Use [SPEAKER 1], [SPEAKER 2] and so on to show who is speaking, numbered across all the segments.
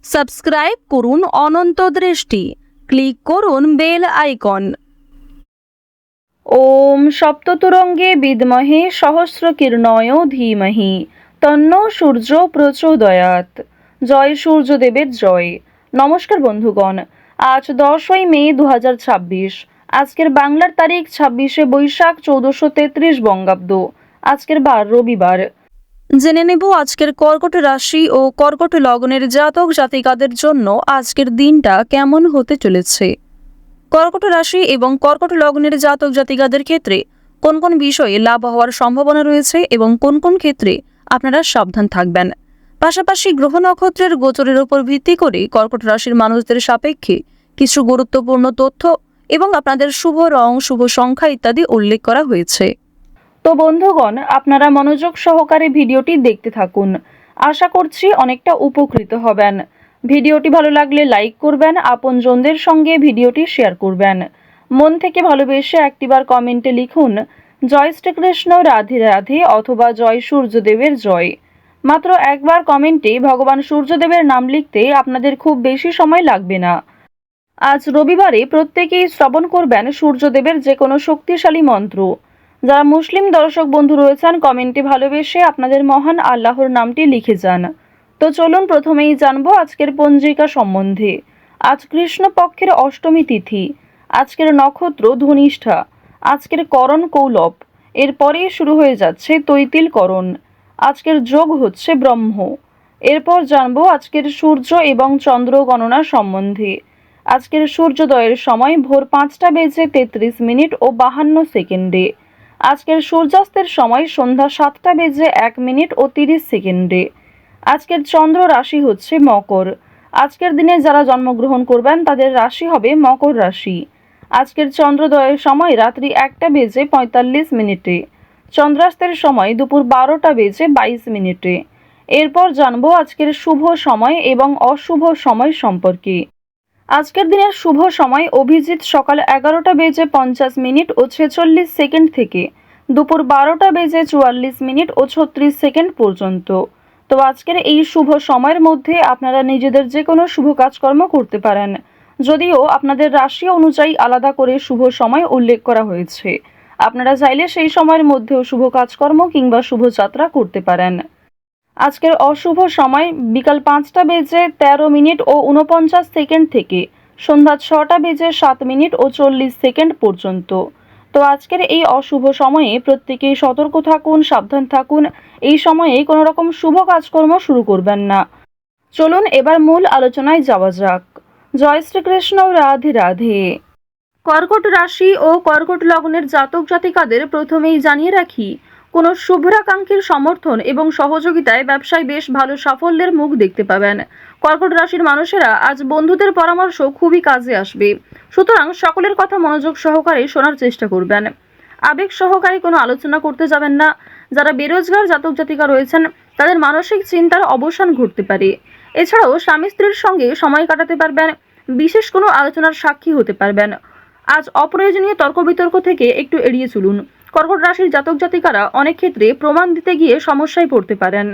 [SPEAKER 1] Subscribe করুন অনন্ত দৃষ্টি, click করুন বেল আইকন। ওম সপ্ততুরঙ্গে বিদ্মহে সহস্রকীর্ণয় ধীমহি তন্ন সূর্য প্রচোদয়াৎ। জয় সূর্যদেবের জয়। নমস্কার বন্ধুগণ, আজ 10ই মে 2026। আজকের বাংলার তারিখ 26শে বৈশাখ 1433 বঙ্গাব্দ। আজকের বার রবিবার। জেনে নেব আজকের কর্কট রাশি ও কর্কট লগ্নের জাতক জাতিকাদের জন্য আজকের দিনটা কেমন হতে চলেছে। কর্কট রাশি এবং কর্কট লগ্নের জাতক জাতিকাদের ক্ষেত্রে কোন কোন বিষয়ে লাভ হওয়ার সম্ভাবনা রয়েছে এবং কোন কোন ক্ষেত্রে আপনারা সাবধান থাকবেন। পাশাপাশি গ্রহ নক্ষত্রের গোচরের উপর ভিত্তি করে কর্কট রাশির মানুষদের সাপেক্ষে কিছু গুরুত্বপূর্ণ তথ্য এবং আপনাদের শুভ রং, শুভ সংখ্যা ইত্যাদি উল্লেখ করা হয়েছে। তো বন্ধুগণ, আপনারা মনোযোগ সহকারে ভিডিওটি দেখতে থাকুন। আশা করছি অনেকটা উপকৃত হবেন। ভিডিওটি ভালো লাগলে লাইক করবেন, আপনজনদের সঙ্গে ভিডিওটি শেয়ার করবেন। মন থেকে ভালোবেসে একটিবার কমেন্টে লিখুন জয় শ্রীকৃষ্ণ, রাধে রাধে অথবা জয় সূর্যদেবের জয়। মাত্র একবার কমেন্টে ভগবান সূর্যদেবের নাম লিখতে আপনাদের খুব বেশি সময় লাগবে না। আজ রবিবারে প্রত্যেকেই শ্রবণ করবেন সূর্যদেবের যে কোনো শক্তিশালী মন্ত্র। যারা মুসলিম দর্শক বন্ধু রয়েছেন, কমেন্টে ভালোবেসে আপনাদের মহান আল্লাহর নামটি লিখে যান। তো চলুন প্রথমেই জানবো আজকের পঞ্জিকা সম্বন্ধে। আজ কৃষ্ণপক্ষের অষ্টমী তিথি। আজকের নক্ষত্র ধনিষ্ঠা। আজকের করণ কৌলব। এরপরেই শুরু হয়ে যাচ্ছে তৈতিল করণ। আজকের যোগ হচ্ছে ব্রহ্ম। এরপর জানবো আজকের সূর্য এবং চন্দ্র গণনা সম্বন্ধে। আজকের সূর্যোদয়ের সময় ভোর 5টা বেজে 33 মিনিট ও 52 সেকেন্ডে। আজকের সূর্যাস্তের সময় সন্ধ্যা 7টা বেজে 1 মিনিট ও 30 সেকেন্ডে। আজকের চন্দ্র রাশি হচ্ছে মকর। আজকের দিনে যারা জন্মগ্রহণ করবেন তাদের রাশি হবে মকর রাশি। আজকের চন্দ্রোদয়ের সময় রাত্রি 1টা বেজে 45 মিনিটে। চন্দ্রাস্তের সময় দুপুর 12টা বেজে 22 মিনিটে। এরপর জানবো আজকের শুভ সময় এবং অশুভ সময় সম্পর্কে। আজকের দিনের শুভ সময় অভিজিৎ সকাল 11টা বেজে 50 মিনিট ও 46 সেকেন্ড থেকে দুপুর 12টা বেজে 44 মিনিট ও 36 সেকেন্ড পর্যন্ত। তো আজকের এই শুভ সময়ের মধ্যে আপনারা নিজেদের যে কোনো শুভ কাজকর্ম করতে পারেন, যদিও আপনাদের রাশি অনুযায়ী আলাদা করে শুভ সময় উল্লেখ করা হয়েছে। আপনারা চাইলে সেই সময়ের মধ্যেও শুভ কাজকর্ম কিংবা শুভ যাত্রা করতে পারেন। আজকের অশুভ সময় বিকাল 5টা বেজে 13 মিনিট ও 49 সেকেন্ড থেকে সন্ধ্যা 6টা বেজে 7 মিনিট ও 40 সেকেন্ড পর্যন্ত। তো আজকের এই অশুভ সময়ে প্রত্যেকেই সতর্ক থাকুন, সাবধান থাকুন। এই সময়ে কোনো রকম শুভ কাজকর্ম শুরু করবেন না। চলুন এবার মূল আলোচনায় যাওয়া যাক। জয় শ্রীকৃষ্ণ, রাধে রাধে। কর্কট রাশি ও কর্কট লগ্নের জাতক জাতিকাদের প্রথমেই জানিয়ে রাখি, কোনো শুভ্রাকাঙ্ক্ষীর সমর্থন এবং সহযোগিতায় ব্যবসায় বেশ ভালো সাফল্যের মুখ দেখতে পাবেন। কর্কট রাশির মানুষেরা আজ বন্ধুদের পরামর্শ খুবই কাজে আসবে, সুতরাং সকলের কথা মনোযোগ সহকারে শোনার চেষ্টা করবেন। আবেগ সহকারে কোনো আলোচনা করতে যাবেন না। যারা বেরোজগার জাতক জাতিকা রয়েছেন তাদের মানসিক চিন্তার অবসান ঘটতে পারে। এছাড়াও স্বামী স্ত্রীর সঙ্গে সময় কাটাতে পারবেন। বিশেষ কোনো আলোচনার সাক্ষী হতে পারবেন। আজ অপ্রয়োজনীয় তর্ক বিতর্ক থেকে একটু এড়িয়ে চলুন। কর্কট রাশির জাতক জাতিকারা অনেক ক্ষেত্রে প্রমাণ দিতে গিয়ে সমস্যায় পড়তে পারেন।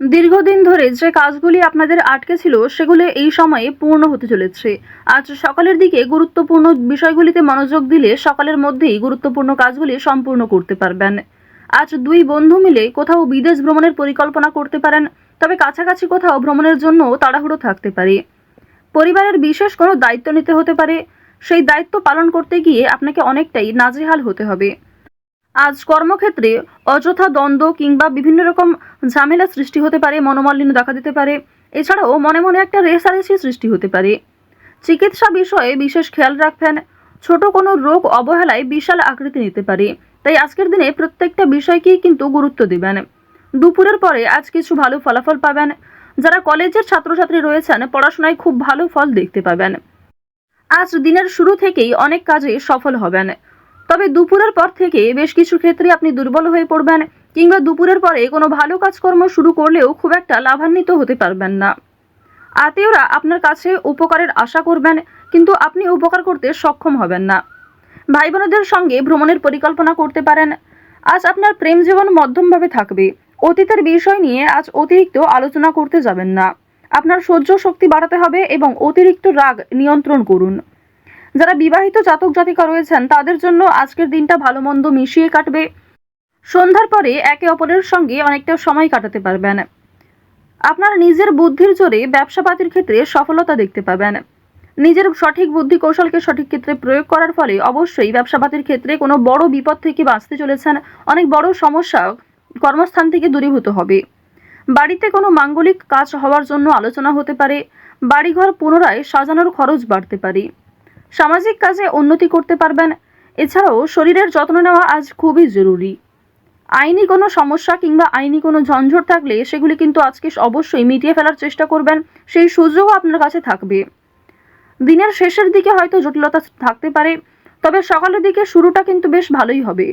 [SPEAKER 1] দীর্ঘদিন ধরে যে কাজগুলি আপনাদের আটকে ছিল সেগুলো এই সময়ে পূর্ণ হতে চলেছে। আজ সকালের দিকে গুরুত্বপূর্ণ বিষয়গুলিতে মনোযোগ দিলে সকালের মধ্যেই গুরুত্বপূর্ণ কাজগুলি সম্পূর্ণ করতে পারবেন। আজ দুই বন্ধু মিলে কোথাও বিদেশ ভ্রমণের পরিকল্পনা করতে পারেন, তবে কাছাকাছি কোথাও ভ্রমণের জন্য তাড়াহুড়ো থাকতে পারে। পরিবারের বিশেষ কোনো দায়িত্ব নিতে হতে পারে, সেই দায়িত্ব পালন করতে গিয়ে আপনাকে অনেকটাই নাজেহাল হতে হবে। আজ কর্মক্ষেত্রে অযথা দ্বন্দ্ব কিংবা বিভিন্ন রকম ঝামেলা সৃষ্টি হতে পারে, মনোমালিন্য দেখা দিতে পারে। এছাড়াও মনে মনে একটা রেষারেষি সৃষ্টি হতে পারে। চিকিৎসা বিষয়ে বিশেষ খেয়াল রাখবেন। ছোট কোনো রোগ অবহেলায় বিশাল আকৃতি নিতে পারে, তাই আজকের দিনে প্রত্যেকটা বিষয়কেই কিন্তু গুরুত্ব দিবেন। দুপুরের পরে আজ কিছু ভালো ফলাফল পাবেন। যারা কলেজের ছাত্রছাত্রী রয়েছেন পড়াশোনায় খুব ভালো ফল দেখতে পাবেন। আজ দিনের শুরু থেকেই অনেক কাজে সফল হবেন, তবে দুপুরের পর থেকে বেশ কিছু ক্ষেত্রে আপনি দুর্বল হয়ে পড়বেন কিংবা দুপুরের পরে কোনো ভালো কাজকর্ম শুরু করলেও খুব একটা লাভান্বিত হতে পারবেন না। আত্মীয়রা আপনার কাছে উপকারের আশা করবেন, কিন্তু আপনি উপকার করতে সক্ষম হবেন না। ভাই বোনদের সঙ্গে ভ্রমণের পরিকল্পনা করতে পারেন। আজ আপনার প্রেম জীবন মধ্যমভাবে থাকবে। অতীতের বিষয় নিয়ে আজ অতিরিক্ত আলোচনা করতে যাবেন না। আপনার সহ্য শক্তি বাড়াতে হবে এবং অতিরিক্ত রাগ নিয়ন্ত্রণ করুন। যারা বিবাহিত জাতক জাতিকা রয়েছেন তাদের জন্য আজকের দিনটা ভালো মন্দ মিশিয়ে কাটবে। সন্ধ্যার পরে একে অপরের সঙ্গে অনেকটা সময় কাটাতে পারবেন। আপনার নিজের বুদ্ধির জোরে ব্যবসাপাতির ক্ষেত্রে সফলতা দেখতে পাবেন। নিজের সঠিক বুদ্ধি কৌশলকে সঠিক ক্ষেত্রে প্রয়োগ করার ফলে অবশ্যই ব্যবসাপাতির ক্ষেত্রে কোনো বড় বিপদ থেকে বাঁচতে চলেছেন। অনেক বড় সমস্যা কর্মস্থান থেকে দূরীভূত হবে। বাড়িতে কোনো মাঙ্গলিক কাজ হওয়ার জন্য আলোচনা হতে পারে। বাড়িঘর পুনরায় সাজানোর খরচ বাড়তে পারে। সামাজিক কাজে উন্নতি করতে পারবেন। এছাড়াও শরীরের যত্ন নেওয়া আজ খুবই জরুরি। আইনি কোনো সমস্যা কিংবা আইনি কোনো ঝঞ্ঝট থাকলে সেগুলি কিন্তু আজকে অবশ্যই মিটিয়ে ফেলার চেষ্টা করবেন। সেই সুযোগও আপনার কাছে থাকবে। দিনের শেষের দিকে হয়তো জটিলতা থাকতে পারে, তবে সকালের দিকে শুরুটা কিন্তু বেশ ভালোই হবে।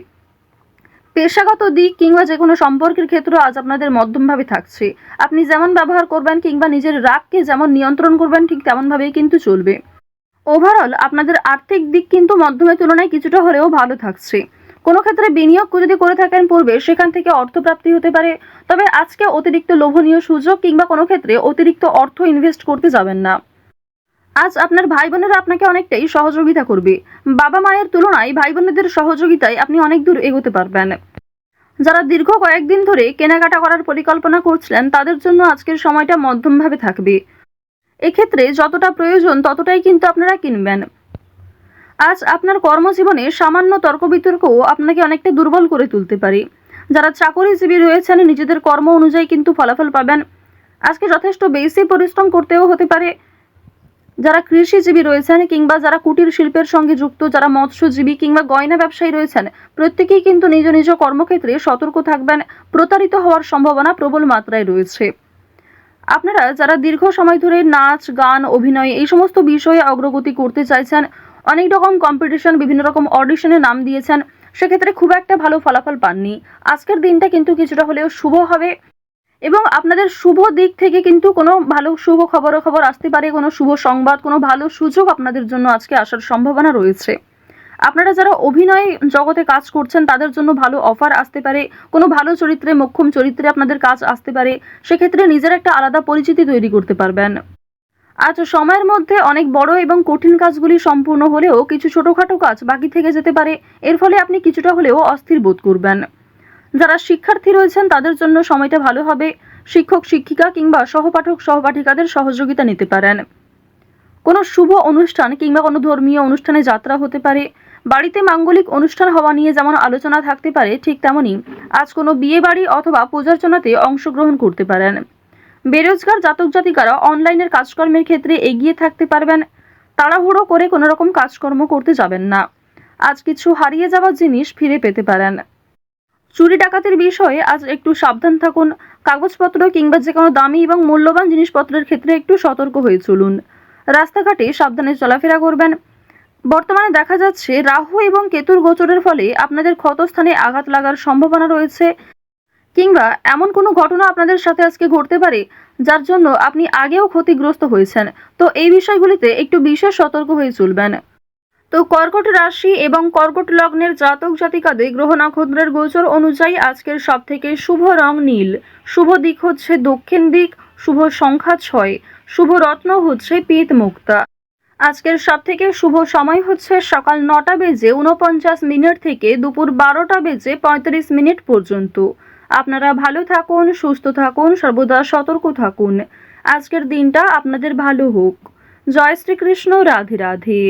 [SPEAKER 1] পেশাগত দিক কিংবা যে কোনো সম্পর্কের ক্ষেত্রে আজ আপনাদের মধ্যমভাবে থাকছে। আপনি যেমন ব্যবহার করবেন কিংবা নিজের রাগকে যেমন নিয়ন্ত্রণ করবেন ঠিক তেমনভাবেই কিন্তু চলবে। ওভারঅল আপনাদের আর্থিক দিক কিন্তু মধ্যমের তুলনায় কিছুটা হলেও ভালো থাকছে। কোনো ক্ষেত্রে বিনিয়োগ যদি করে থাকেন পূর্বে সেখান থেকে অর্থপ্রাপ্তি হতে পারে, তবে আজকে অতিরিক্ত লোভনীয় সুযোগ কিংবা কোনো ক্ষেত্রে অতিরিক্ত অর্থ ইনভেস্ট করতে যাবেন না। আজ আপনার ভাই বোনেরা আপনাকে অনেকটাই সহযোগিতা করবে। বাবা মায়ের তুলনায় ভাই বোনেদের সহযোগিতায় আপনি অনেক দূর এগোতে পারবেন। যারা দীর্ঘ কয়েকদিন ধরে কেনাকাটা করার পরিকল্পনা করছিলেন তাদের জন্য আজকের সময়টা মধ্যমভাবে থাকবে। এক্ষেত্রে যতটা প্রয়োজন ততটাই কিন্তু আপনারা কিনবেন। আজ আপনার কর্মজীবনে সামান্য তর্ক বিতর্কও আপনাকে অনেকটা দুর্বল করে তুলতে পারে। যারা চাকরিজীবী রয়েছেন নিজেদের কর্ম অনুযায়ী কিন্তু ফলাফল পাবেন। আজকে যথেষ্ট বেশি পরিশ্রম করতেও হতে পারে। যারা কৃষিজীবী রয়েছেন কিংবা যারা কুটির শিল্পের সঙ্গে যুক্ত, যারা মৎস্যজীবী কিংবা গয়না ব্যবসায়ী রয়েছেন, প্রত্যেকেই কিন্তু নিজ নিজ কর্মক্ষেত্রে সতর্ক থাকবেন। প্রতারিত হওয়ার সম্ভাবনা প্রবল মাত্রায় রয়েছে। আপনারা যারা দীর্ঘ সময় ধরে নাচ গান অভিনয় এই সমস্ত বিষয়ে অগ্রগতি করতে চাইছেন, অনেক রকম কম্পিটিশন বিভিন্ন রকম অডিশনে নাম দিয়েছেন, সেক্ষেত্রে খুব একটা ভালো ফলাফল পাননি। আজকের দিনটা কিন্তু কিছুটা হলেও শুভ হবে এবং আপনাদের শুভ দিক থেকে কিন্তু কোনো ভালো শুভ খবর আসতে পারে। কোনো শুভ সংবাদ, কোনো ভালো সুযোগ আপনাদের জন্য আজকে আসার সম্ভাবনা রয়েছে। আপনারা যারা অভিনয় জগতে কাজ করছেন তাদের জন্য ভালো অফার আসতে পারে। কোনো ভালো চরিত্রে, মোক্ষম চরিত্রে আপনাদের কাজ আসতে পারে। সেক্ষেত্রে নিজের একটা আলাদা পরিচিতি তৈরি করতে পারবেন। আজ সময়ের মধ্যে অনেক বড় এবং কঠিন কাজগুলি সম্পূর্ণ হলেও কিছু ছোটখাটো কাজ বাকি থেকে যেতে পারে। এর ফলে আপনি কিছুটা হলেও অস্থির বোধ করবেন। যারা শিক্ষার্থী রয়েছেন তাদের জন্য সময়টা ভালো হবে। শিক্ষক শিক্ষিকা কিংবা সহপাঠক সহপাঠিকাদের সহযোগিতা নিতে পারেন। কোনো শুভ অনুষ্ঠান কিংবা কোনো ধর্মীয় অনুষ্ঠানে যাত্রা হতে পারে। বাড়িতে মাঙ্গলিক অনুষ্ঠান হওয়া নিয়ে যেমন আলোচনা থাকতে পারে, ঠিক তেমনি আজ কোনো বিয়ে বাড়ি অথবা পূজার্চনাতে অংশগ্রহণ করতে পারেন। বেরোজগার জাতক জাতিকারা অনলাইনের কাজকর্মের ক্ষেত্রে এগিয়ে থাকতে পারবেন। তাড়াহুড়ো করে কোনো রকম কাজকর্ম করতে যাবেন না। আজ কিছু হারিয়ে যাওয়া জিনিস ফিরে পেতে পারেন। চুরি ডাকাতির বিষয়ে আজ একটু সাবধান থাকুন। কাগজপত্র কিংবা যে কোনো দামি এবং মূল্যবান জিনিসপত্রের ক্ষেত্রে একটু সতর্ক হয়ে চলুন। রাস্তাঘাটে সাবধানে চলাফেরা করবেন। বর্তমানে দেখা যাচ্ছে রাহু এবং কেতুর গোচরের ফলে আপনাদের ক্ষতস্থানে আঘাত লাগার সম্ভাবনা রয়েছে, কিংবা এমন কোনো ঘটনা আপনাদের সাথে আজকে ঘটতে পারে যার জন্য আপনি আগেও ক্ষতিগ্রস্ত হয়েছেন। তো এই বিষয়গুলিতে একটু বিশেষ সতর্ক হয়ে চলবেন। তো কর্কট রাশি এবং কর্কট লগ্নের জাতক জাতিকাদের গ্রহ নক্ষত্রের গোচর অনুযায়ী আজকের সবথেকে শুভ রং নীল, শুভ দিক হচ্ছে দক্ষিণ দিক, শুভ সংখ্যা 6, শুভ রত্ন হচ্ছে পিত মুক্তা। আজকের সবথেকে শুভ সময় হচ্ছে সকাল 9:49 থেকে দুপুর 12:35 পর্যন্ত। আপনারা ভালো থাকুন, সুস্থ থাকুন, সর্বদা সতর্ক থাকুন। আজকের দিনটা আপনাদের ভালো হোক। জয় শ্রীকৃষ্ণ। রাধে রাধে।